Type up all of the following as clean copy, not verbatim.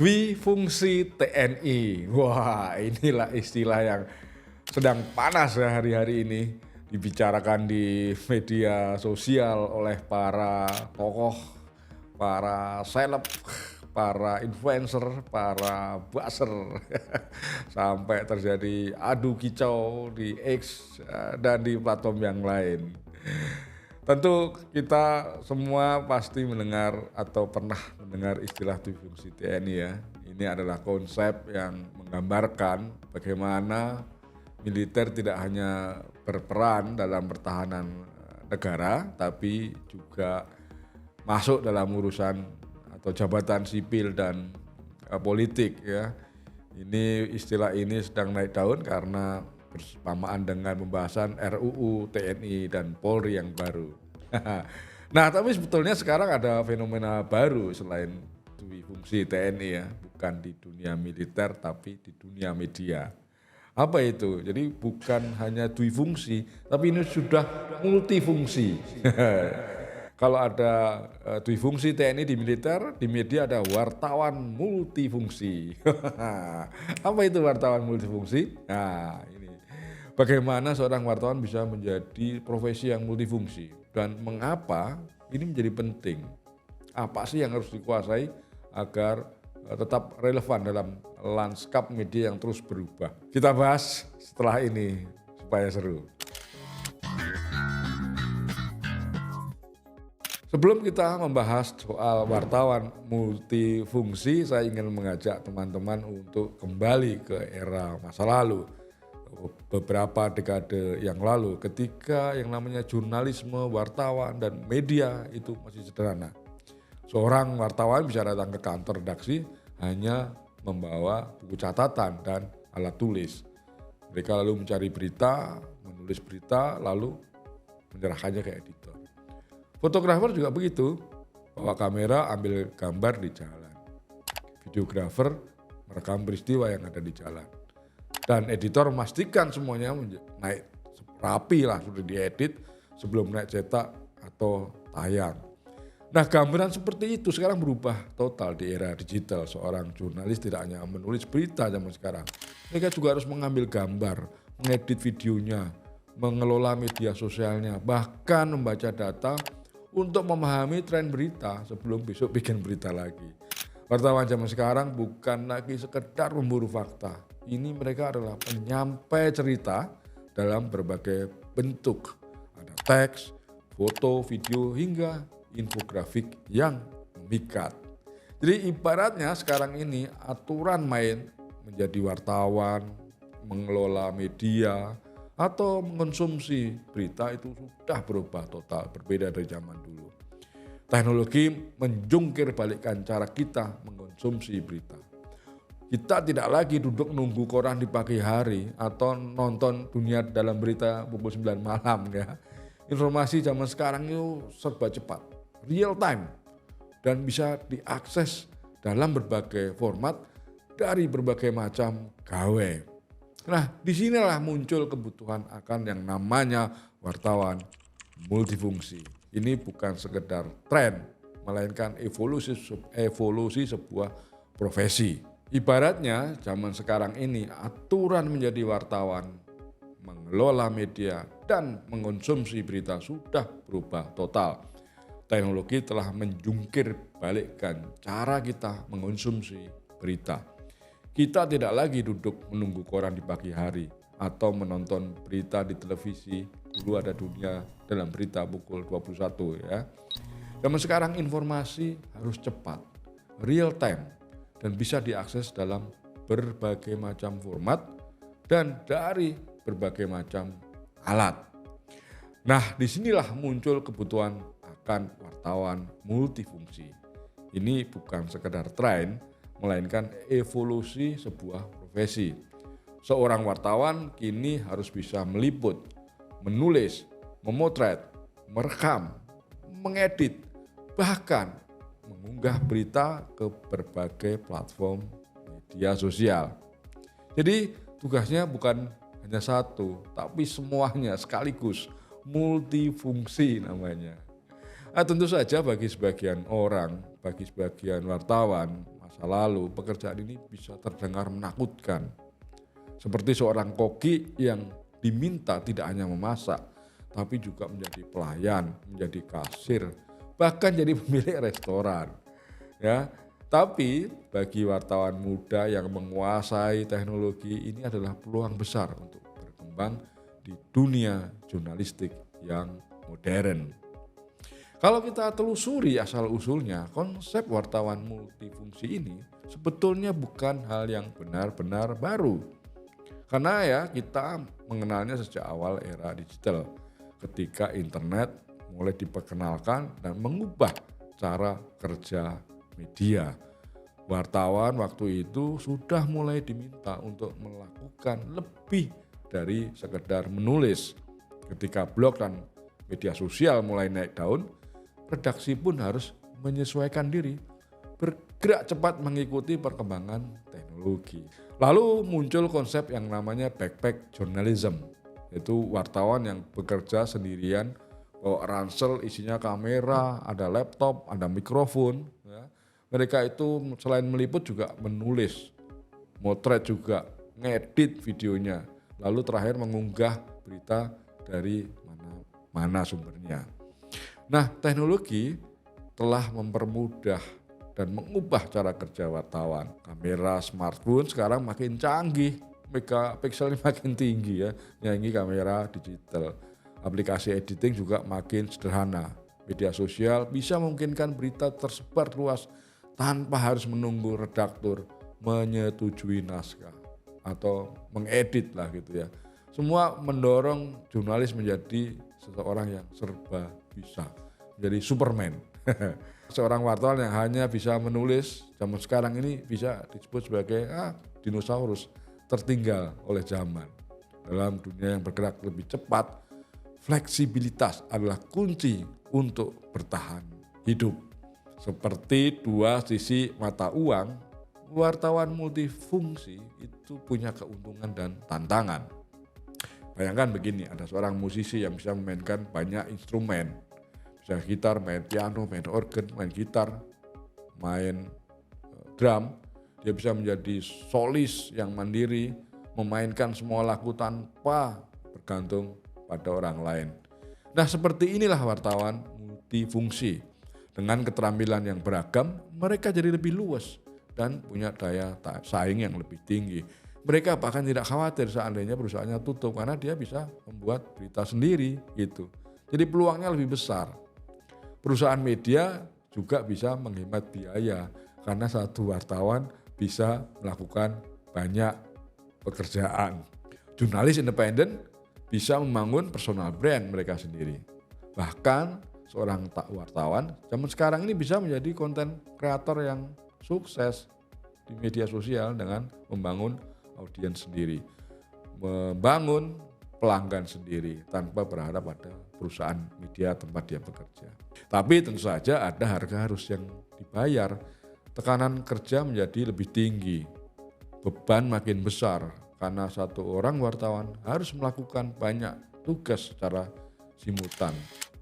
Dwifungsi TNI. Wah, inilah istilah yang sedang panas ya hari-hari ini dibicarakan di media sosial oleh para tokoh, para seleb, para influencer, para buzzer sampai terjadi adu kicau di X dan di platform yang lain. Tentu kita semua pasti mendengar atau pernah mendengar istilah dwifungsi TNI ya. Ini adalah konsep yang menggambarkan bagaimana militer tidak hanya berperan dalam pertahanan negara, tapi juga masuk dalam urusan atau jabatan sipil dan politik ya. Istilah ini sedang naik daun karena bersamaan dengan pembahasan RUU TNI dan Polri yang baru. Nah, tapi sebetulnya sekarang ada fenomena baru selain fungsi TNI ya, bukan di dunia militer tapi di dunia media. Apa itu? Jadi bukan hanya fungsi, tapi ini sudah multifungsi. Kalau ada fungsi TNI di militer, di media ada wartawan multifungsi. Apa itu wartawan multifungsi? Nah, ini. Bagaimana seorang wartawan bisa menjadi profesi yang multifungsi dan mengapa ini menjadi penting? Apa sih yang harus dikuasai agar tetap relevan dalam lanskap media yang terus berubah? Kita bahas setelah ini supaya seru. Sebelum kita membahas soal wartawan multifungsi, saya ingin mengajak teman-teman untuk kembali ke era masa lalu. Beberapa dekade yang lalu ketika yang namanya jurnalisme, wartawan, dan media itu masih sederhana. Seorang wartawan bisa datang ke kantor redaksi hanya membawa buku catatan dan alat tulis. Mereka lalu mencari berita, menulis berita, lalu menyerahkannya ke editor. Fotografer juga begitu, bawa kamera ambil gambar di jalan. Videografer merekam peristiwa yang ada di jalan. Dan editor memastikan semuanya naik rapi lah, sudah diedit sebelum naik cetak atau tayang. Nah, gambaran seperti itu sekarang berubah total di era digital. Seorang jurnalis tidak hanya menulis berita zaman sekarang, mereka juga harus mengambil gambar, mengedit videonya, mengelola media sosialnya, bahkan membaca data untuk memahami tren berita sebelum besok bikin berita lagi. Wartawan zaman sekarang bukan lagi sekedar memburu fakta. Ini mereka adalah penyampai cerita dalam berbagai bentuk. Ada teks, foto, video, hingga infografik yang memikat. Jadi ibaratnya sekarang ini aturan main menjadi wartawan, mengelola media, atau mengonsumsi berita itu sudah berubah total, berbeda dari zaman dulu. Teknologi menjungkir balikkan cara kita mengonsumsi berita. Kita tidak lagi duduk nunggu koran di pagi hari atau nonton Dunia Dalam Berita pukul 9 malam ya. Informasi zaman sekarang itu serba cepat, real time, dan bisa diakses dalam berbagai format dari berbagai macam gawe. Nah, disinilah muncul kebutuhan akan yang namanya wartawan multifungsi. Ini bukan sekedar tren, melainkan evolusi sebuah profesi. Ibaratnya zaman sekarang ini aturan menjadi wartawan, mengelola media, dan mengonsumsi berita sudah berubah total. Teknologi telah menjungkir balikkan cara kita mengonsumsi berita. Kita tidak lagi duduk menunggu koran di pagi hari atau menonton berita di televisi. Dulu ada Dunia Dalam Berita pukul 21 ya. Zaman sekarang informasi harus cepat, real time, dan bisa diakses dalam berbagai macam format dan dari berbagai macam alat. Nah, disinilah muncul kebutuhan akan wartawan multifungsi. Ini bukan sekedar tren, melainkan evolusi sebuah profesi. Seorang wartawan kini harus bisa meliput, menulis, memotret, merekam, mengedit, bahkan mengunggah berita ke berbagai platform media sosial. Jadi tugasnya bukan hanya satu, tapi semuanya sekaligus, multifungsi namanya. Tentu saja bagi sebagian orang, bagi sebagian wartawan, masa lalu, pekerjaan ini bisa terdengar menakutkan. Seperti seorang koki yang diminta tidak hanya memasak, tapi juga menjadi pelayan, menjadi kasir, bahkan jadi pemilik restoran. Ya, tapi bagi wartawan muda yang menguasai teknologi, ini adalah peluang besar untuk berkembang di dunia jurnalistik yang modern. Kalau kita telusuri asal-usulnya, konsep wartawan multifungsi ini sebetulnya bukan hal yang benar-benar baru. Karena ya kita mengenalnya sejak awal era digital, ketika internet mulai diperkenalkan dan mengubah cara kerja media. Wartawan waktu itu sudah mulai diminta untuk melakukan lebih dari sekedar menulis. Ketika blog dan media sosial mulai naik daun, redaksi pun harus menyesuaikan diri, bergerak cepat mengikuti perkembangan teknologi. Lalu muncul konsep yang namanya backpack journalism, yaitu wartawan yang bekerja sendirian, bawa ransel isinya kamera, ada laptop, ada mikrofon. Ya. Mereka itu selain meliput juga menulis, motret juga, ngedit videonya, lalu terakhir mengunggah berita dari mana sumbernya. Nah, teknologi telah mempermudah dan mengubah cara kerja wartawan. Kamera smartphone sekarang makin canggih, megapikselnya makin tinggi ya, nyanyi kamera digital. Aplikasi editing juga makin sederhana. Media sosial bisa memungkinkan berita tersebar luas tanpa harus menunggu redaktur menyetujui naskah atau mengedit lah gitu ya. Semua mendorong jurnalis menjadi seseorang yang serba bisa, menjadi Superman. Seorang wartawan yang hanya bisa menulis zaman sekarang ini bisa disebut sebagai dinosaurus tertinggal oleh zaman. Dalam dunia yang bergerak lebih cepat, fleksibilitas adalah kunci untuk bertahan hidup. Seperti dua sisi mata uang, wartawan multifungsi itu punya keuntungan dan tantangan. Bayangkan begini, ada seorang musisi yang bisa memainkan banyak instrumen. Bisa gitar, main piano, main organ, main gitar, main drum. Dia bisa menjadi solis yang mandiri, memainkan semua lagu tanpa bergantung pada orang lain. Nah, seperti inilah wartawan multifungsi. Dengan keterampilan yang beragam, mereka jadi lebih luas dan punya daya saing yang lebih tinggi. Mereka bahkan tidak khawatir seandainya perusahaannya tutup karena dia bisa membuat berita sendiri gitu. Jadi peluangnya lebih besar. Perusahaan media juga bisa menghemat biaya karena satu wartawan bisa melakukan banyak pekerjaan. Jurnalis independen bisa membangun personal brand mereka sendiri. Bahkan seorang wartawan zaman sekarang ini bisa menjadi konten kreator yang sukses di media sosial dengan membangun audiens sendiri, membangun pelanggan sendiri tanpa berharap pada perusahaan media tempat dia bekerja. Tapi tentu saja ada harga harus yang dibayar, tekanan kerja menjadi lebih tinggi, beban makin besar karena satu orang wartawan harus melakukan banyak tugas secara simultan.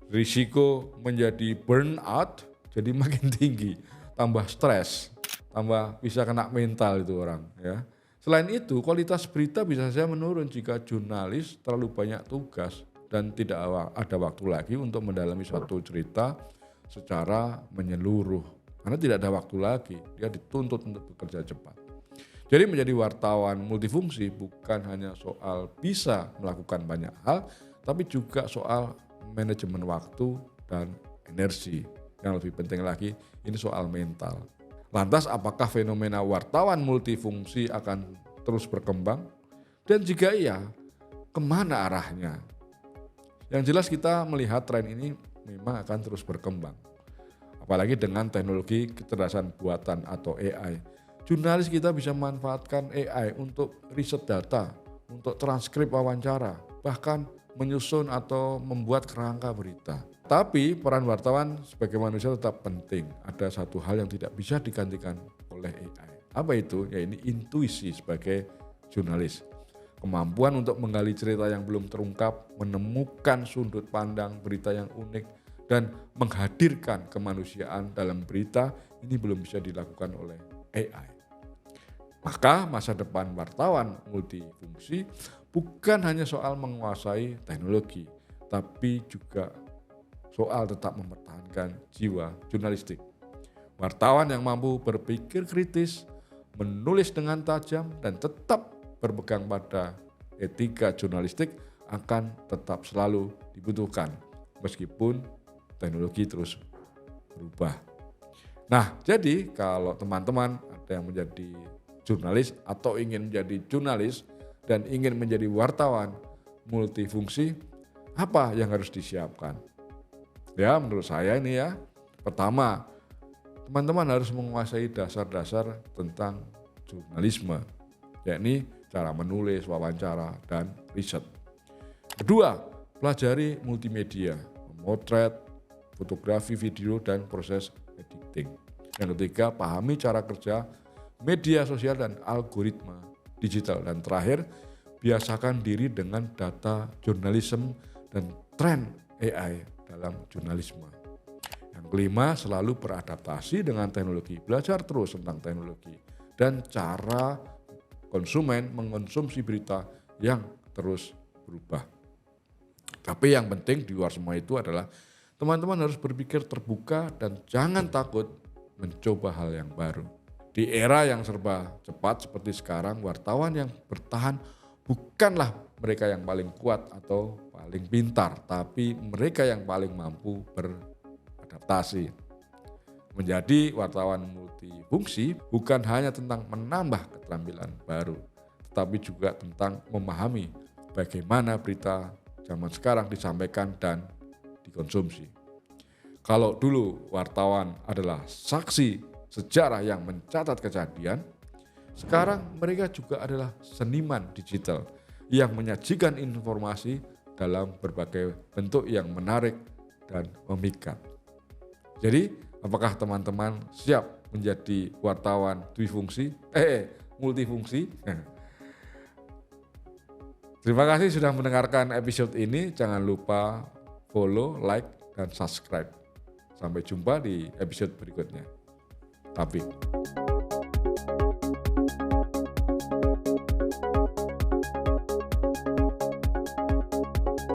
Risiko menjadi burnout jadi makin tinggi, tambah stres, tambah bisa kena mental itu orang ya. Selain itu, kualitas berita bisa saja menurun jika jurnalis terlalu banyak tugas dan tidak ada waktu lagi untuk mendalami suatu cerita secara menyeluruh. Karena tidak ada waktu lagi, dia dituntut untuk bekerja cepat. Jadi menjadi wartawan multifungsi bukan hanya soal bisa melakukan banyak hal, tapi juga soal manajemen waktu dan energi. Yang lebih penting lagi, ini soal mental. Lantas apakah fenomena wartawan multifungsi akan terus berkembang? Dan jika iya, kemana arahnya? Yang jelas kita melihat tren ini memang akan terus berkembang. Apalagi dengan teknologi kecerdasan buatan atau AI. Jurnalis kita bisa memanfaatkan AI untuk riset data, untuk transkrip wawancara, bahkan menyusun atau membuat kerangka berita. Tapi peran wartawan sebagai manusia tetap penting. Ada satu hal yang tidak bisa digantikan oleh AI. Apa itu? Ya ini intuisi sebagai jurnalis. Kemampuan untuk menggali cerita yang belum terungkap, menemukan sudut pandang berita yang unik, dan menghadirkan kemanusiaan dalam berita, ini belum bisa dilakukan oleh AI. Maka masa depan wartawan multifungsi bukan hanya soal menguasai teknologi, tapi juga soal tetap mempertahankan jiwa jurnalistik. Wartawan yang mampu berpikir kritis, menulis dengan tajam, dan tetap berpegang pada etika jurnalistik akan tetap selalu dibutuhkan, meskipun teknologi terus berubah. Nah, jadi kalau teman-teman ada yang menjadi jurnalis atau ingin menjadi jurnalis dan ingin menjadi wartawan multifungsi, apa yang harus disiapkan? Ya, menurut saya ini ya, pertama, teman-teman harus menguasai dasar-dasar tentang jurnalisme, yakni cara menulis, wawancara, dan riset. Kedua, pelajari multimedia, memotret, fotografi, video, dan proses editing. Yang ketiga, pahami cara kerja media sosial dan algoritma digital. Dan terakhir, biasakan diri dengan data jurnalisme dan tren AI dalam jurnalisme. Yang kelima, selalu beradaptasi dengan teknologi, belajar terus tentang teknologi dan cara konsumen mengkonsumsi berita yang terus berubah. Tapi yang penting di luar semua itu adalah teman-teman harus berpikir terbuka dan jangan takut mencoba hal yang baru. Di era yang serba cepat seperti sekarang, wartawan yang bertahan bukanlah mereka yang paling kuat atau paling pintar, tapi mereka yang paling mampu beradaptasi. Menjadi wartawan multifungsi bukan hanya tentang menambah keterampilan baru, tetapi juga tentang memahami bagaimana berita zaman sekarang disampaikan dan dikonsumsi. Kalau dulu wartawan adalah saksi sejarah yang mencatat kejadian, sekarang mereka juga adalah seniman digital yang menyajikan informasi dalam berbagai bentuk yang menarik dan memikat. Jadi, apakah teman-teman siap menjadi wartawan multifungsi? Terima kasih sudah mendengarkan episode ini. Jangan lupa follow, like, dan subscribe. Sampai jumpa di episode berikutnya. Tapi